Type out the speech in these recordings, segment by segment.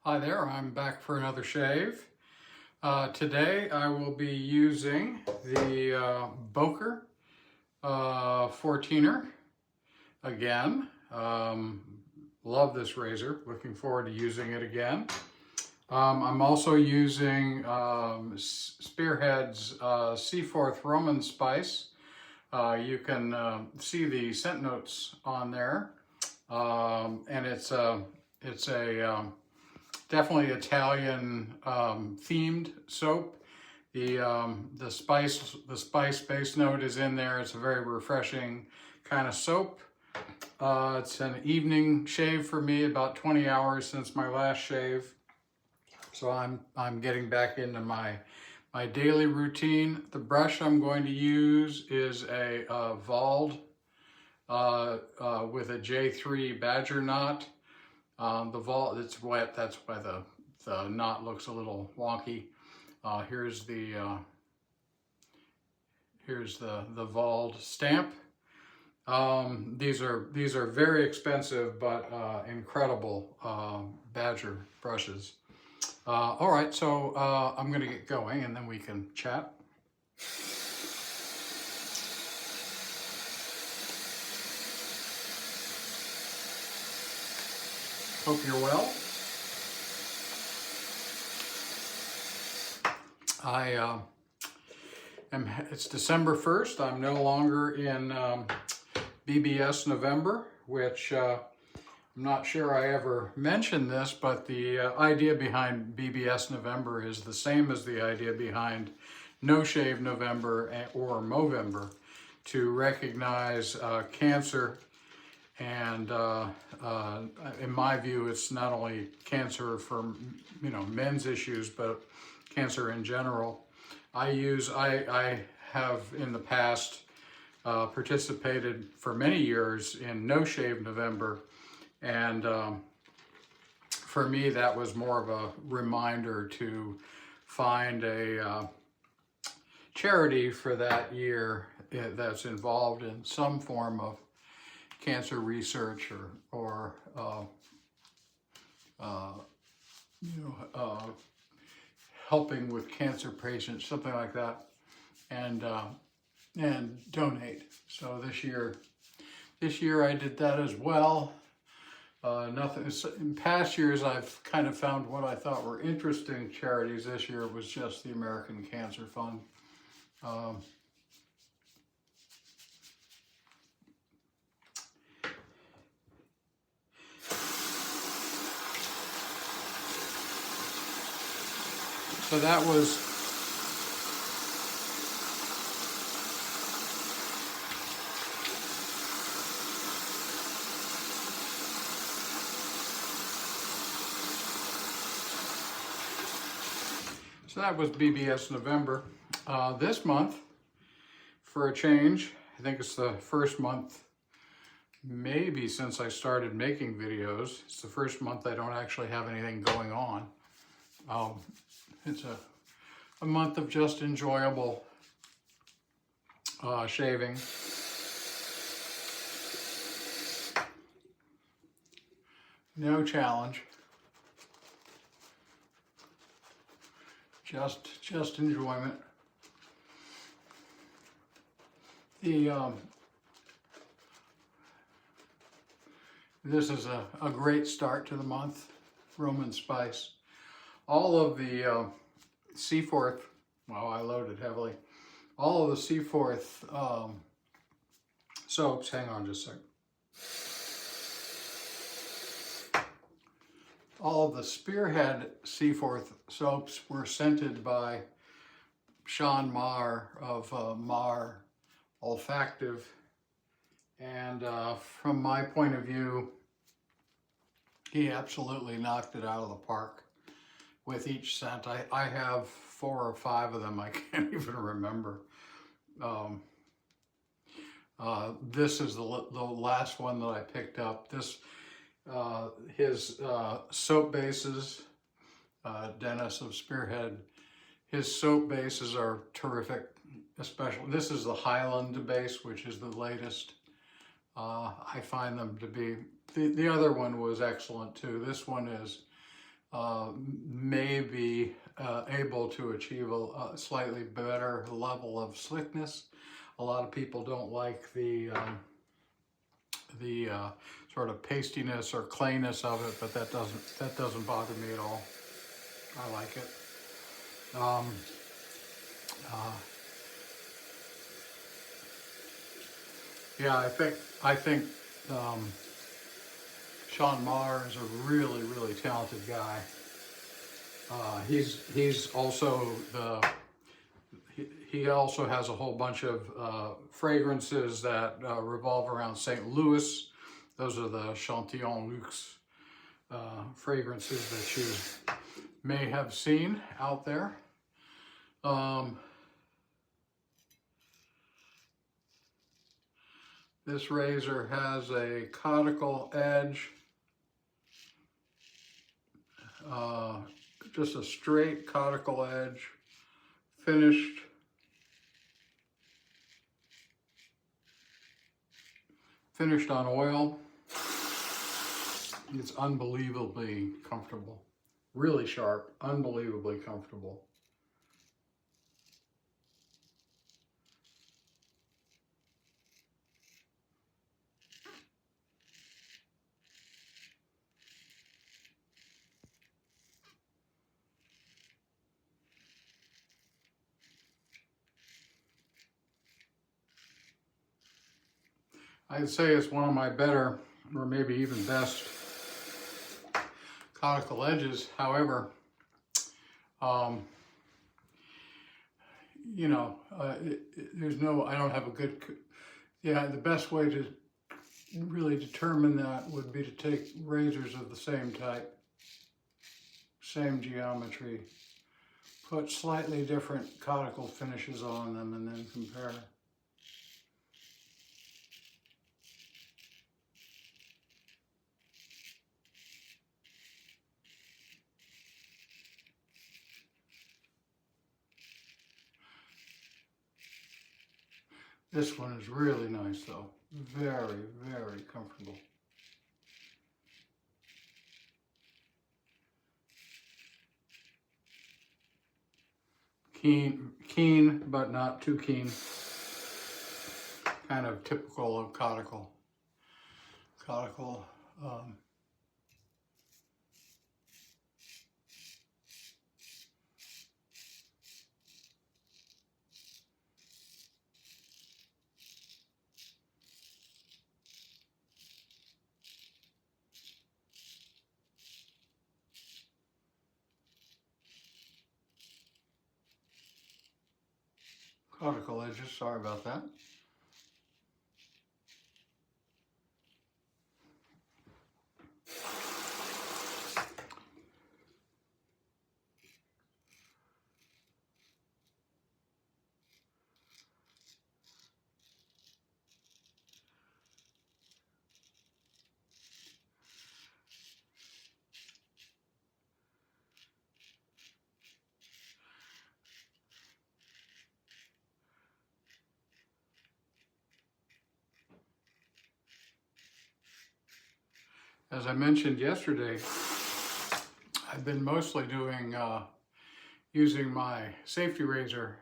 Hi there, I'm back for another shave. Today I will be using the Böker 14er again. Love this razor, looking forward to using it again. I'm also using Spearhead's Seaforth Roman Spice. You can see the scent notes on there, and it's a definitely Italian themed soap. The spice base note is in there. It's a very refreshing kind of soap. It's an evening shave for me, about 20 hours since my last shave. So I'm getting back into my daily routine. The brush I'm going to use is a Wald with a J3 badger knot. The Wald, it's wet, that's why the knot looks a little wonky. Here's the Wald stamp. These are very expensive but incredible badger brushes. All right, so I'm going to get going and then we can chat. Hope you're well. It's December 1st. I'm no longer in BBS November, which I'm not sure I ever mentioned this, but the idea behind BBS November is the same as the idea behind No Shave November or Movember, to recognize cancer. And in my view, it's not only cancer for men's issues, but cancer in general. I have in the past participated for many years in No Shave November, and for me that was more of a reminder to find a charity for that year that's involved in some form of cancer research or helping with cancer patients, something like that, and donate. So this year I did that as well. In past years I've kind of found what I thought were interesting charities. This year it was just the American Cancer Fund. So that was BBS November. This month, for a change, I think it's the first month maybe since I started making videos. It's the first month I don't actually have anything going on. It's a month of just enjoyable shaving. No challenge. Just enjoyment. This is a great start to the month. Roman Spice. All of the Seaforth, well, I loaded heavily. All of the Seaforth soaps, hang on just a sec. All of the Spearhead Seaforth soaps were scented by Sean Marr of Marr Olfactive. And from my point of view, he absolutely knocked it out of the park with each scent. I have 4 or 5 of them. I can't even remember. This is the last one that I picked up. His soap bases, Dennis of Spearhead, his soap bases are terrific. Especially, this is the Highland base, which is the latest. I find them to be, the other one was excellent too. This one is may be able to achieve a slightly better level of slickness. A lot of people don't like the sort of pastiness or clayness of it, but that doesn't bother me at all. I like it. Yeah, I think Sean Maher is a really, really talented guy. He's also he also has a whole bunch of fragrances that revolve around St. Louis. Those are the Chantillon Luxe fragrances that you may have seen out there. This razor has a conical edge, just a straight conical edge, finished on oil. It's unbelievably comfortable, really sharp, unbelievably comfortable. I'd say it's one of my better, or maybe even best, conical edges. However, you know, there's no, I don't have a good, yeah, the best way to really determine that would be to take razors of the same type, same geometry, put slightly different conical finishes on them, and then compare. This one is really nice though. Very, very comfortable. Keen, but not too keen. Kind of typical of conical. Conical edges, sorry about that. As I mentioned yesterday, I've been mostly doing, using my safety razor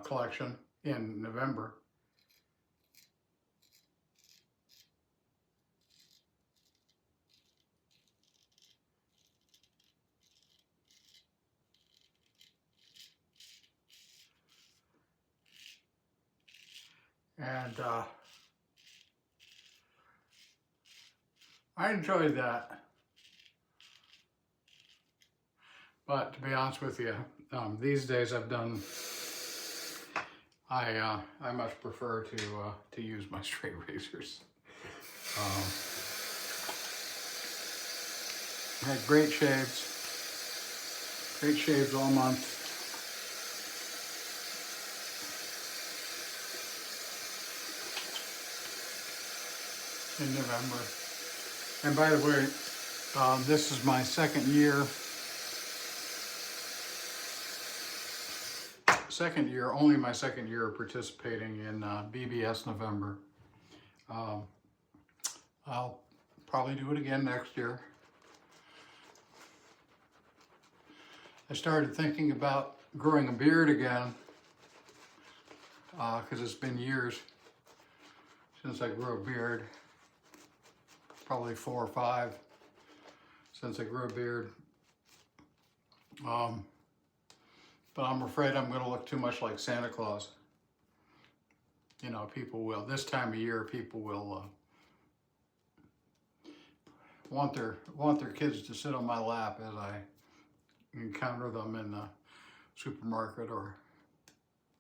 collection in November. And I enjoyed that. But to be honest with you, these days I much prefer to use my straight razors. I had great shaves all month. In November. And by the way, this is my second year, only my second year participating in BBS November. I'll probably do it again next year. started thinking about growing a beard again, because it's been years since I grew a beard, probably 4 or 5 since I grew a beard. But I'm afraid I'm going to look too much like Santa Claus. You know, people will, this time of year, people will want their kids to sit on my lap as I encounter them in the supermarket or,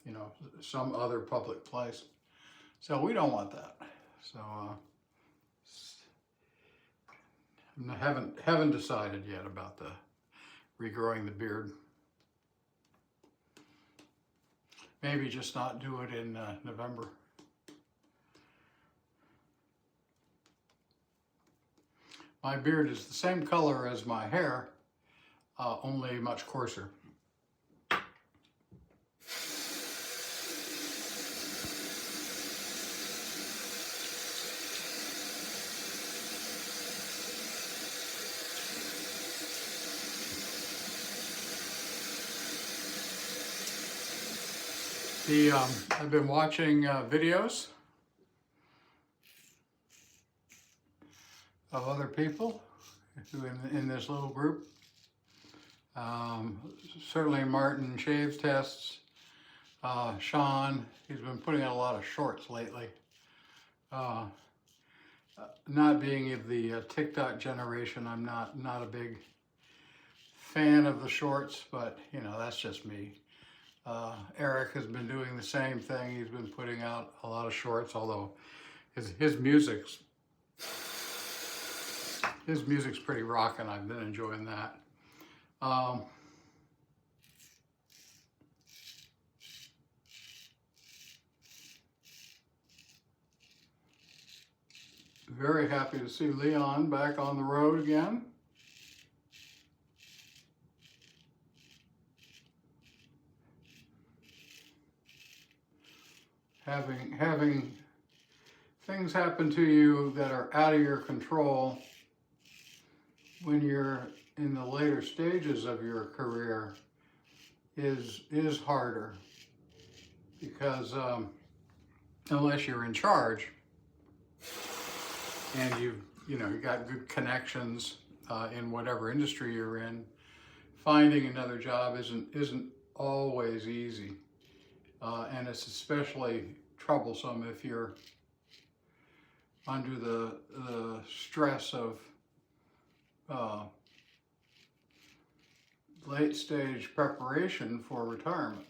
you know, some other public place. So we don't want that. So I haven't decided yet about the regrowing the beard. Maybe just not do it in November. My beard is the same color as my hair, only much coarser. I've been watching videos of other people who in this little group. Certainly Martin shaves tests. Sean, he's been putting out a lot of shorts lately. Not being of the TikTok generation, I'm not a big fan of the shorts, but you know, that's just me. Eric has been doing the same thing. He's been putting out a lot of shorts, although his music's pretty rockin'. I've been enjoying that. Very happy to see Leon back on the road again. Having things happen to you that are out of your control when you're in the later stages of your career is harder, because unless you're in charge and you got good connections in whatever industry you're in, finding another job isn't always easy. And it's especially troublesome if you're under the stress of late stage preparation for retirement.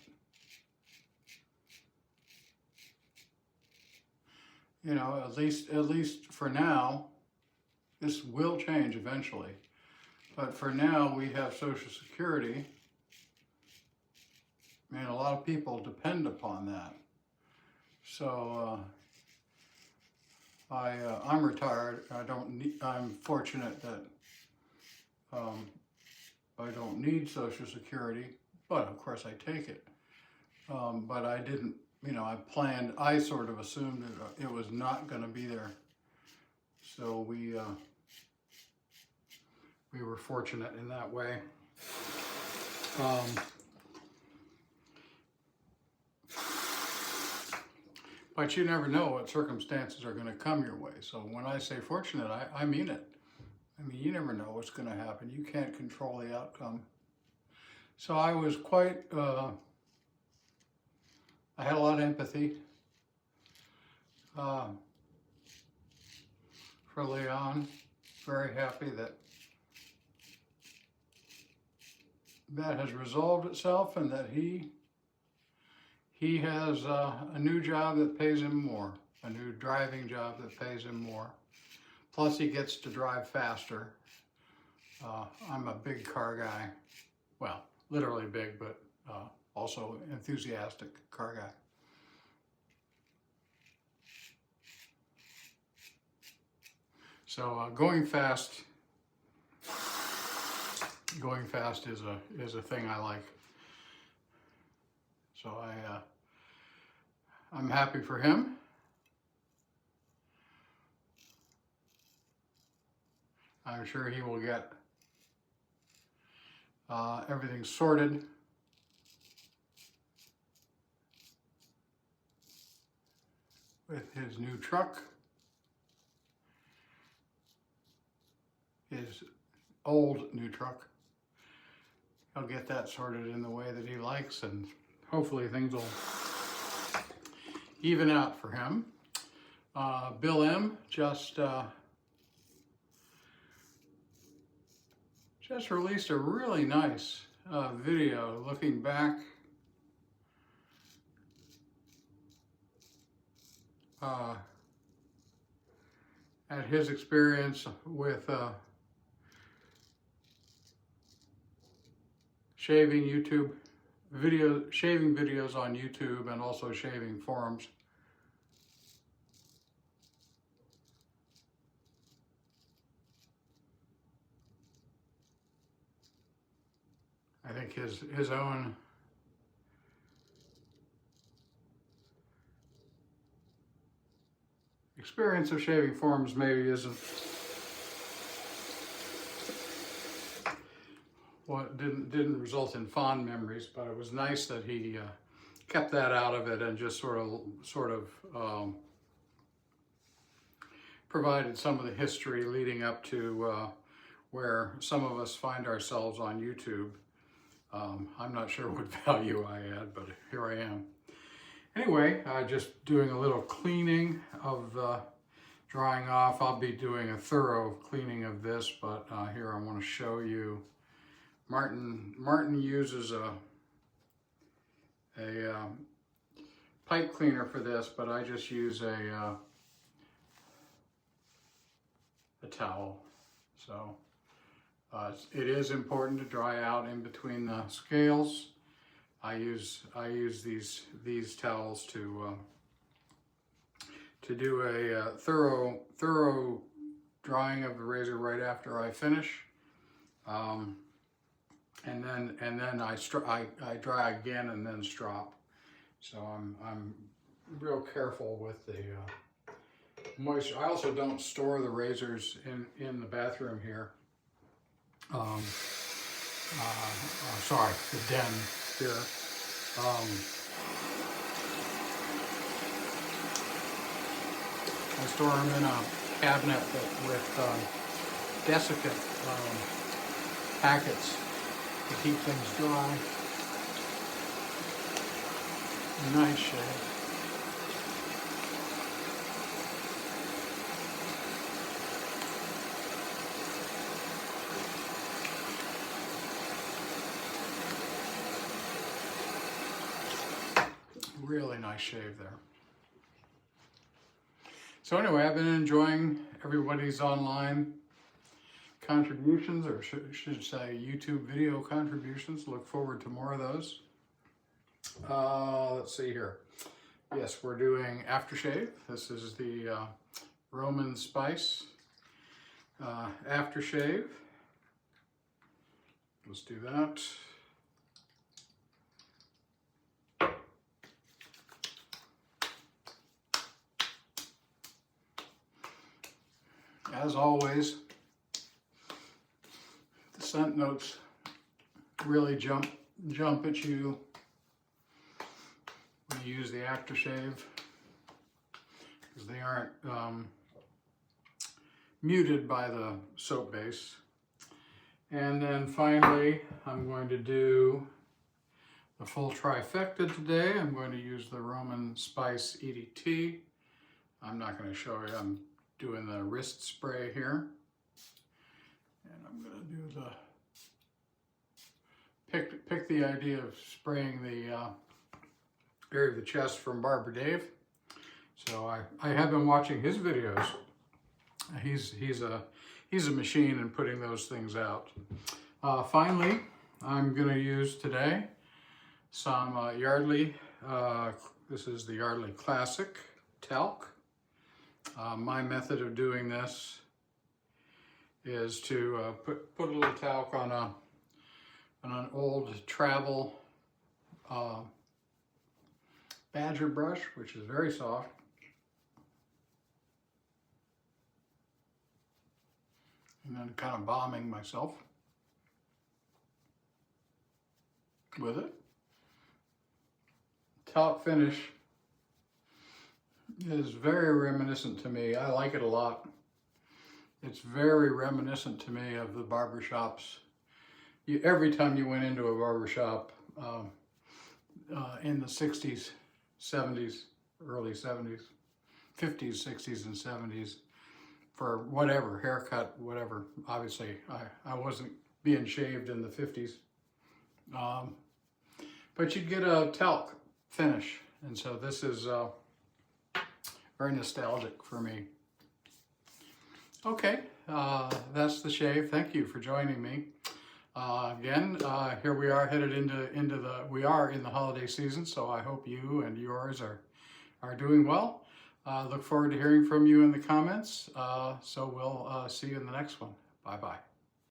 You know, at least for now, this will change eventually. But for now, we have Social Security. And a lot of people depend upon that. So I'm retired. I'm fortunate that I don't need Social Security, but of course I take it. But I didn't, I sort of assumed it was not going to be there. So we were fortunate in that way. But you never know what circumstances are going to come your way. So when I say fortunate, I mean it. I mean, you never know what's going to happen. You can't control the outcome. So I was quite, I had a lot of empathy for Leon. Very happy that has resolved itself and that he has a new job that pays him more, a new driving job that pays him more. Plus he gets to drive faster. I'm a big car guy. Well, literally big, but also enthusiastic car guy. So going fast is a thing I like. So I'm happy for him. I'm sure he will get Everything's sorted. With his new truck. His old new truck. He'll get that sorted in the way that he likes, and hopefully things will even out for him. Bill M just released a really nice video looking back at his experience with shaving videos on YouTube, and also shaving forums. I think his own experience of shaving forums maybe isn't what didn't result in fond memories, but it was nice that he kept that out of it and just sort of provided some of the history leading up to where some of us find ourselves on YouTube. I'm not sure what value I add, but here I am. Anyway, just doing a little cleaning of the drying off. I'll be doing a thorough cleaning of this, but here I want to show you. Martin uses a pipe cleaner for this, but I just use a towel. So it is important to dry out in between the scales. I use these towels to do a thorough drying of the razor right after I finish, and then I dry again and then strop. So I'm real careful with the moisture. I also don't store the razors in the bathroom here. Sorry, the den here. I store them in a cabinet with desiccant packets to keep things dry. Nice shave. Really nice shave there. So anyway, I've been enjoying everybody's online contributions, or should say YouTube video contributions. Look forward to more of those. Let's see here. Yes, we're doing Aftershave. This is the Roman Spice Aftershave. Let's do that. As always, the scent notes really jump at you when you use the aftershave, because they aren't muted by the soap base. And then finally, I'm going to do the full trifecta today. I'm going to use the Roman Spice EDT. I'm not going to show you. I'm doing the wrist spray here, and I'm going to do the pick the idea of spraying the area of the chest from Barber Dave. So I have been watching his videos. He's a machine in putting those things out. Finally, I'm going to use today some Yardley. This is the Yardley Classic Talc. My method of doing this is to put a little talc on an old travel badger brush, which is very soft. And then kind of bombing myself. with it. Talc finish is very reminiscent to me. I like it a lot. It's very reminiscent to me of the barbershops. Every time you went into a barbershop in the 60s, 70s, early 70s, 50s, 60s, and 70s, for whatever, haircut, whatever. Obviously, I wasn't being shaved in the 50s. But you'd get a talc finish. And so this is very nostalgic for me. Okay, that's the shave. Thank you for joining me. Again, here we are headed we are in the holiday season, so I hope you and yours are doing well. Look forward to hearing from you in the comments. So we'll see you in the next one. Bye-bye.